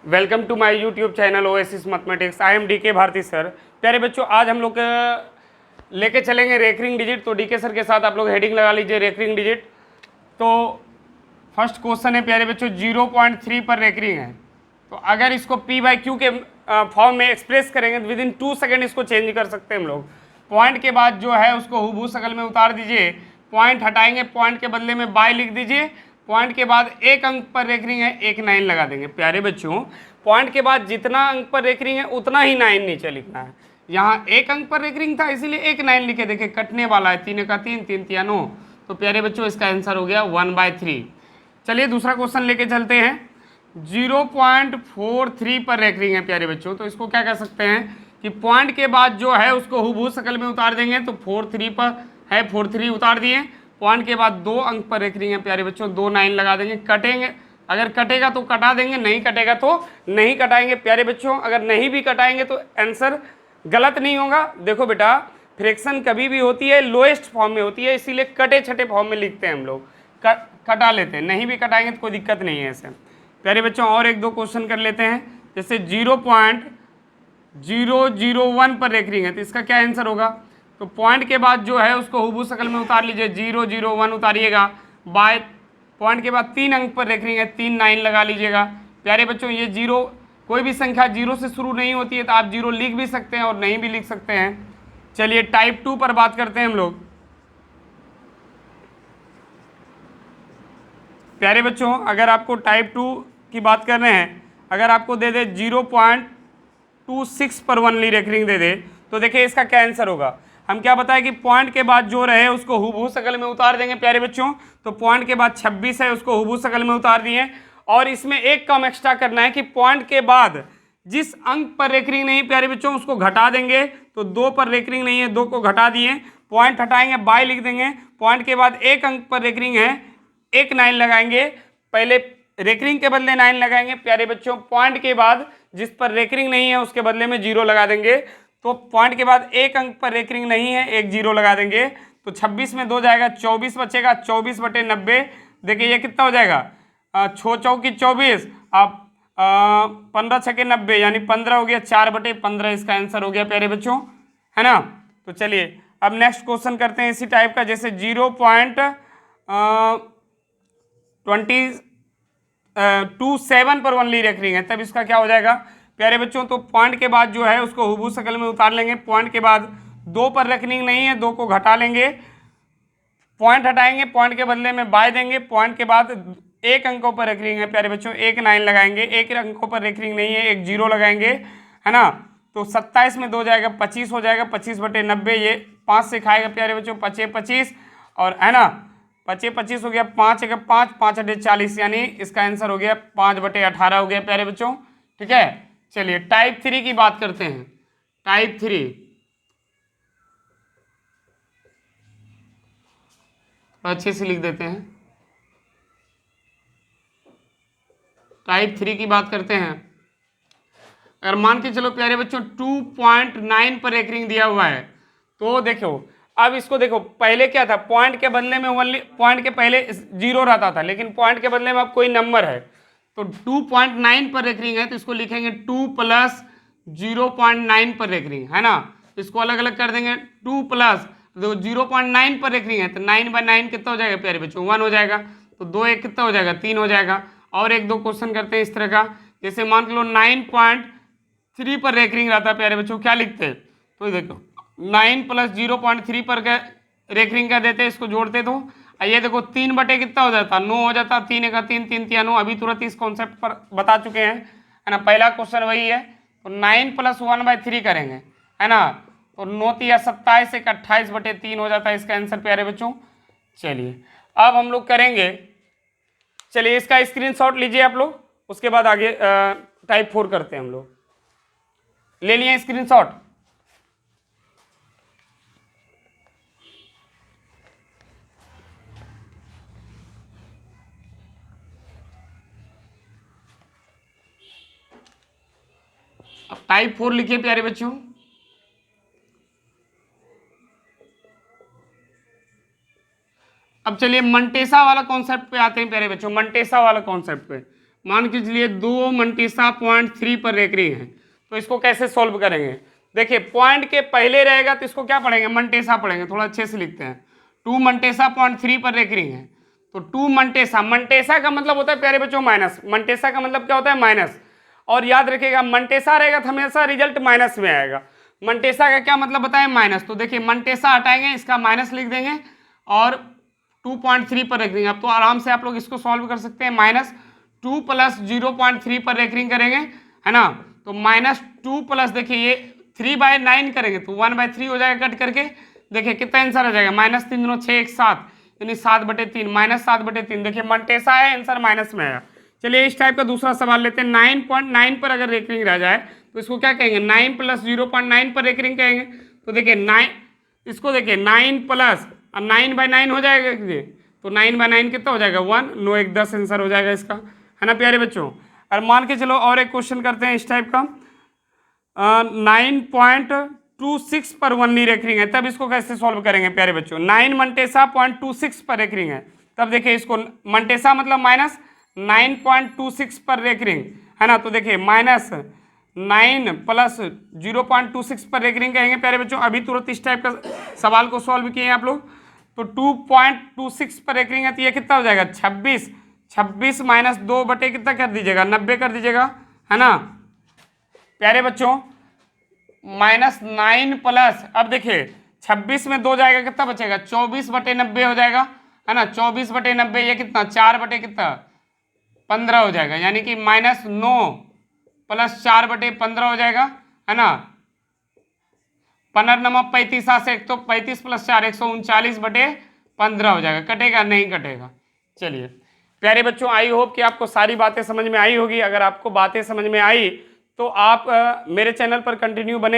Welcome to my YouTube channel Oasis Mathematics. I am DK Bharati sir. प्यारे बच्चों, आज हम लोग लेके चलेंगे रेकरिंग डिजिट। तो डीके सर के साथ आप लोग हेडिंग लगा लीजिए रेकरिंग डिजिट। तो फर्स्ट क्वेश्चन है प्यारे बच्चों, 0.3 पर रेकरिंग है। तो अगर इसको पी बाई क्यू के फॉर्म में एक्सप्रेस करेंगे तो विद इन 2 सेकेंड इसको चेंज कर सकते हैं हम लोग। पॉइंट के बाद जो है उसको हुबहू शकल में उतार दीजिए, पॉइंट हटाएंगे, पॉइंट के बदले में बाय लिख दीजिए, पॉइंट के बाद एक अंक पर रेकरिंग है, एक 9 लगा देंगे। प्यारे बच्चों, पॉइंट के बाद जितना अंक पर रेकरिंग है उतना ही 9 नीचे लिखना है। यहाँ एक अंक पर रेकरिंग था इसीलिए एक 9 लिखे, देखिए कटने वाला है, 3 का 3, 3 तिया 9। तो प्यारे बच्चों इसका आंसर हो गया 1/3। चलिए दूसरा क्वेश्चन लेके चलते हैं। 0.43 पर रेकरिंग है प्यारे बच्चों। तो इसको क्या कह सकते हैं कि पॉइंट के बाद जो है उसको हुबहू शकल में उतार देंगे। तो 43 पर है, 43 उतार दिए, पॉइंट के बाद 2 अंक पर रेकरिंग है प्यारे बच्चों, 2 9 लगा देंगे। कटेंगे, अगर कटेगा तो कटा देंगे, नहीं कटेगा तो नहीं कटाएंगे। प्यारे बच्चों, अगर नहीं भी कटाएंगे तो आंसर गलत नहीं होगा। देखो बेटा, फ्रैक्शन कभी भी होती है लोएस्ट फॉर्म में होती है, इसीलिए कटे छठे फॉर्म में लिखते हैं हम लोग, कटा लेते हैं। नहीं भी कटाएंगे तो कोई दिक्कत नहीं है ऐसे। प्यारे बच्चों, और एक दो क्वेश्चन कर लेते हैं। जैसे 0.001 पर रेकरिंग है तो इसका क्या आंसर होगा। तो पॉइंट के बाद जो है उसको हुबहू शकल में उतार लीजिए, 001 उतारिएगा, बाय पॉइंट के बाद 3 अंक पर रेकरिंग है, 3 9 लगा लीजिएगा। प्यारे बच्चों, ये जीरो, कोई भी संख्या 0 से शुरू नहीं होती है तो आप 0 लिख भी सकते हैं और नहीं भी लिख सकते हैं। चलिए टाइप 2 पर बात करते हैं हम लोग। प्यारे बच्चों, अगर आपको टाइप 2 की बात कर रहे हैं, अगर आपको दे दे 0.26 पर ओनली रेकरिंग दे दे तो देखिए इसका क्या आंसर होगा। हम क्या बताएं कि पॉइंट के बाद जो रहे उसको हुबहू शकल में उतार देंगे प्यारे बच्चों। तो पॉइंट के बाद 26 है, उसको हुबहू शकल में उतार दिए, और इसमें एक काम एक्स्ट्रा करना है कि पॉइंट के बाद जिस अंक पर रेकरिंग नहीं प्यारे बच्चों उसको घटा देंगे। तो 2 पर रेकरिंग नहीं है, 2 को घटा दिए, पॉइंट हटाएंगे, बाय लिख देंगे, पॉइंट के बाद एक अंक पर रेकरिंग है, एक 9 लगाएंगे, पहले रेकरिंग के बदले 9 लगाएंगे प्यारे बच्चों, पॉइंट के बाद जिस पर रेकरिंग नहीं है उसके बदले में 0 लगा देंगे। तो पॉइंट के बाद एक अंक पर रेकरिंग नहीं है, एक 0 लगा देंगे। तो 26 में 2 जाएगा, 24 बचेगा, 24/90। देखिए ये कितना हो जाएगा, 6 चौकी 24, आप 15 छके 90, यानी 15 हो गया, 4/15 इसका आंसर हो गया प्यारे बच्चों, है ना। तो चलिए अब नेक्स्ट क्वेश्चन करते हैं इसी टाइप का। जैसे 0.27 पर ओनली रेकरिंग है, तब इसका क्या हो जाएगा प्यारे बच्चों। तो पॉइंट के बाद जो है उसको हुबहू शकल में उतार लेंगे, पॉइंट के बाद 2 पर रेकरिंग नहीं है, 2 को घटा लेंगे, पॉइंट हटाएंगे, पॉइंट के बदले में बाय देंगे, पॉइंट के बाद एक अंकों पर रेकरिंग है प्यारे बच्चों, एक 9 लगाएंगे, एक अंकों पर रेकरिंग नहीं है, एक 0 लगाएंगे, है ना। तो 27 में 2 जाएगा, 25 हो जाएगा, 25/90, ये 5 से खाएगा प्यारे बच्चों, 25 25, और है ना 25 25 हो गया, 5 1 5, 5/40, यानी इसका आंसर हो गया 5/18 हो गया प्यारे बच्चों, ठीक है। चलिए टाइप 3 की बात करते हैं। टाइप 3 अच्छे से लिख देते हैं। टाइप 3 की बात करते हैं। अगर मान के चलो प्यारे बच्चों 2.9 पर रेकरिंग दिया हुआ है, तो देखो अब इसको देखो, पहले क्या था, पॉइंट के बदले में ओनली, पॉइंट के पहले 0 रहता था, लेकिन पॉइंट के बदले में अब कोई नंबर है। तो 2.9 पर रेकरिंग है तो इसको लिखेंगे 2 + 0.9 पर रेकरिंग, है ना। इसको अलग अलग कर देंगे, 2 + 0.9 पर रेकरिंग है तो 9/9 कितना हो जाएगा प्यारे बच्चों, 1 हो जाएगा। तो 2 1 कितना हो जाएगा, 3 हो जाएगा। और एक दो क्वेश्चन करते हैं इस तरह का। जैसे मान लो 9.3 पर रेकरिंग रहता है प्यारे बच्चों, क्या लिखते हैं। तो देखो 9 + 0.3 पर रेकरिंग कर देते, इसको जोड़ते तो ये देखो 3 बटे कितना हो जाता, 9 हो जाता, 3 का 3, 3 तिया 9। अभी तुरंत इस कॉन्सेप्ट पर बता चुके हैं, है ना, पहला क्वेश्चन वही है। तो 9 + 1/3 करेंगे, है ना, तो 9 तिया 27, 1 28/3 हो जाता है इसका आंसर प्यारे बच्चों। चलिए अब हम लोग करेंगे, चलिए इसका स्क्रीनशॉट लीजिए आप लोग, उसके बाद आगे टाइप 4 करते हैं हम लोग। ले लिए स्क्रीनशॉट। अब टाइप 4 लिखिए प्यारे बच्चों। अब चलिए मंटेसा वाला कॉन्सेप्ट पे आते हैं प्यारे बच्चों, मंटेसा वाला कॉन्सेप्ट पे। मान के चलिए 2 मंटीसा 0.3 पर रेकरिंग है, तो इसको कैसे सॉल्व करेंगे? देखिए पॉइंट के पहले रहेगा तो इसको क्या पढ़ेंगे? मंटेसा पढ़ेंगे, थोड़ा अच्छे से लिखते हैं। 2 मंटेसा 0.3 पर रेकरिंग है, तो 2 मंटेसा, मंटेसा का मतलब होता है प्यारे बच्चों माइनस, मंटेसा का मतलब क्या होता है? माइनस। और याद रखिएगा मंटेसा रहेगा तो हमेशा रिजल्ट माइनस में आएगा। मंटेसा का क्या मतलब बताएं? माइनस। तो देखिए मंटेसा हटाएंगे, इसका माइनस लिख देंगे और 2.3 पर रेकरिंग। अब तो आराम से आप लोग इसको सॉल्व कर सकते हैं। -2 + 0.3 पर रेकरिंग करेंगे, है ना? तो -2 प्लस देखिए ये 3/9 करेंगे तो 1/3 हो जाएगा कट करके। देखिए कितना आंसर आ जाएगा? -3 दूनी 6 1 7 यानी 7/3 -7/3। देखिए मंटेसा है, आंसर माइनस में आया। चलिए इस टाइप का दूसरा सवाल लेते हैं। 9.9 पर अगर रेकरिंग रह जाए तो इसको क्या कहेंगे? 9 + 0.9 पर रेकरिंग कहेंगे। तो देखिए 9, इसको देखिए 9 प्लस 9/9 हो जाएगा ये, तो 9/9 कितना हो जाएगा? 1, 9 1 10 आंसर हो जाएगा इसका, है ना प्यारे बच्चों? और मान के चलो और एक क्वेश्चन करते हैं इस टाइप का। 9.26 पर 1 रेकरिंग है, तब इसको कैसे सॉल्व करेंगे प्यारे बच्चों? 9 मंटेसा 0.26 पर रेकरिंग है, तब देखिए इसको मंटेसा मतलब माइनस 9.26 पर रेकरिंग, है ना? तो देखिए -9 प्लस 0.26 पर रेकरिंग कहेंगे प्यारे बच्चों। अभी तुरंत इस टाइप का सवाल को सॉल्व किए आप लोग, तो 2.26 पर रेकरिंग है, तो ये कितना हो जाएगा? 26 26 माइनस 2 बटे कितना कर दीजिएगा? 90 कर दीजिएगा, है ना प्यारे बच्चों? -9 प्लस, अब देखिए 26 में 2 जाएगा, कितना बचेगा? 24/90 हो जाएगा, है ना? 24/90 ये कितना? 4 बटे कितना? 15 हो जाएगा, यानी कि -9 प्लस 4/15 हो जाएगा, है ना? 15 से 1 तो 35 + 4 139/15 हो जाएगा। कटेगा? नहीं कटेगा। चलिए प्यारे बच्चों, आई होप कि आपको सारी बातें समझ में आई होगी। अगर आपको बातें समझ में आई तो आप मेरे चैनल पर कंटिन्यू बने